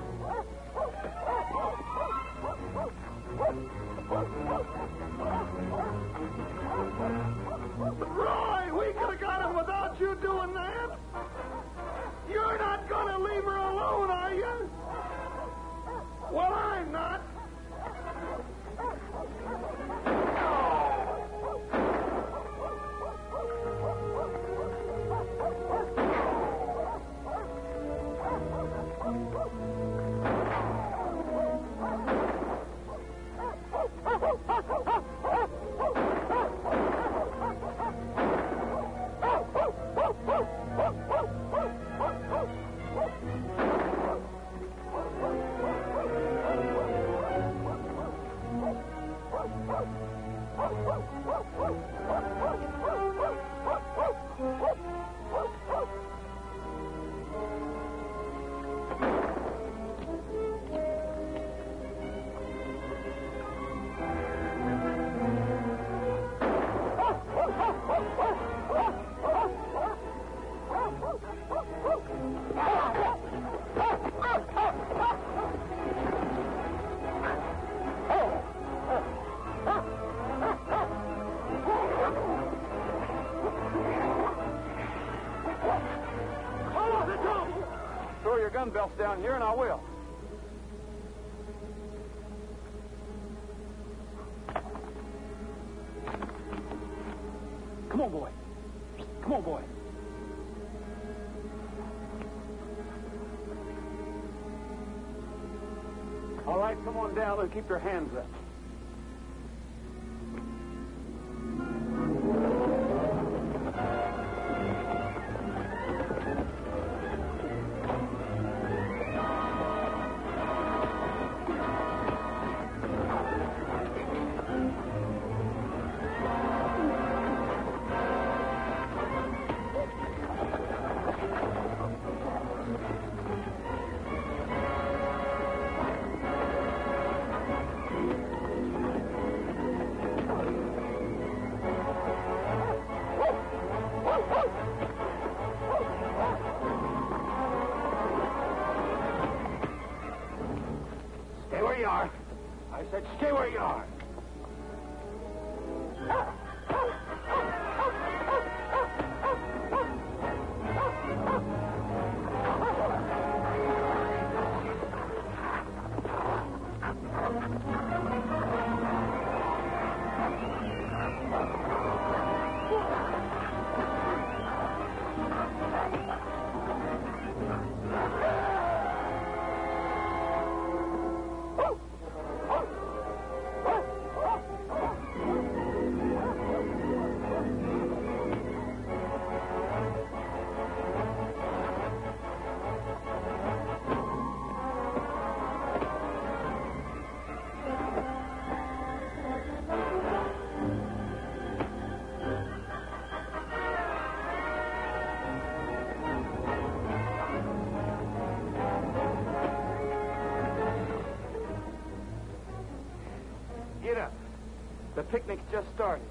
Roy, we could have got him without you doing that. You're not going to leave her alone, are you? Well, I'm not. Throw your gun belts down here, and I will. Come on, boy. Come on, boy. All right, come on down and keep your hands up. Stay where you are. I said stay where you are. Get up. The picnic's just started.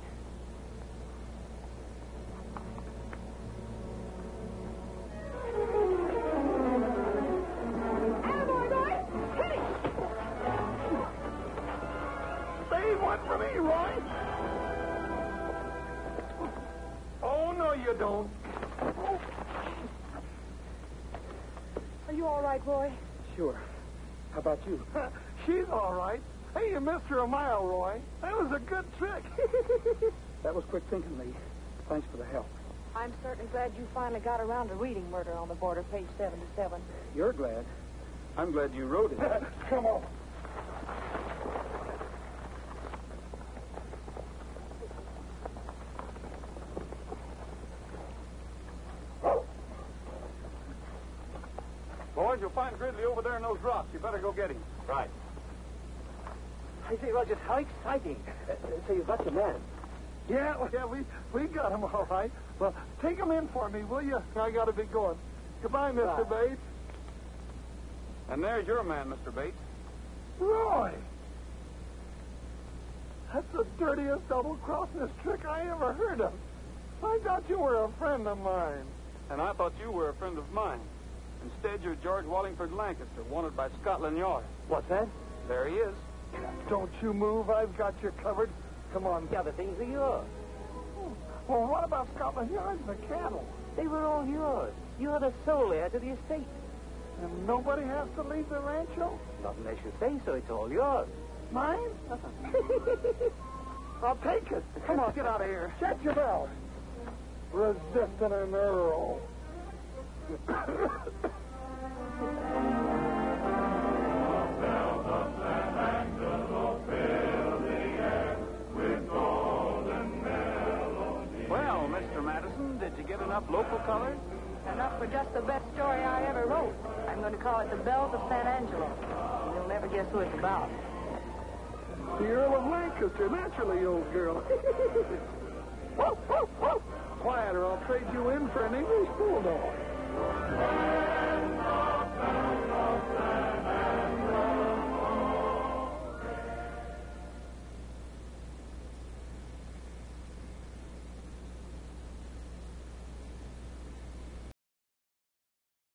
Save one for me, Roy. Oh, no, you don't. Are you all right, Roy? Sure. How about you? She's all right. Hey, you missed her a mile, Roy. That was a good trick. That was quick thinking, Lee. Thanks for the help. I'm certainly glad you finally got around to reading Murder on the Border, page 77. You're glad. I'm glad you wrote it. Come on. Boys, you'll find Gridley over there in those rocks. You better go get him. Right. I say, Rogers, how exciting. So you've got your man. Yeah, we got him all right. Well, take him in for me, will you? I got to be going. Goodbye, Mr. Bates. And there's your man, Mr. Bates. Roy! That's the dirtiest double-crossing trick I ever heard of. I thought you were a friend of mine. And I thought you were a friend of mine. Instead, you're George Wallingford Lancaster, wanted by Scotland Yard. What's that? There he is. Don't you move. I've got you covered. Come on. The other things are yours. Well, what about Scotland Yard and the cattle? They were all yours. You're the sole heir to the estate. And nobody has to leave the rancho? Not unless you say so. It's all yours. Mine? I'll take it. Come on, get out of here. Check your belt. Resisting an earl. Well, Mr. Madison, did you get enough local colors? Enough for just the best story I ever wrote. I'm going to call it The Bells of San Angelo. You'll never guess who it's about. The Earl of Lancaster, naturally, old girl. Whoop, whoop, whoop. Quiet, or I'll trade you in for an English bulldog.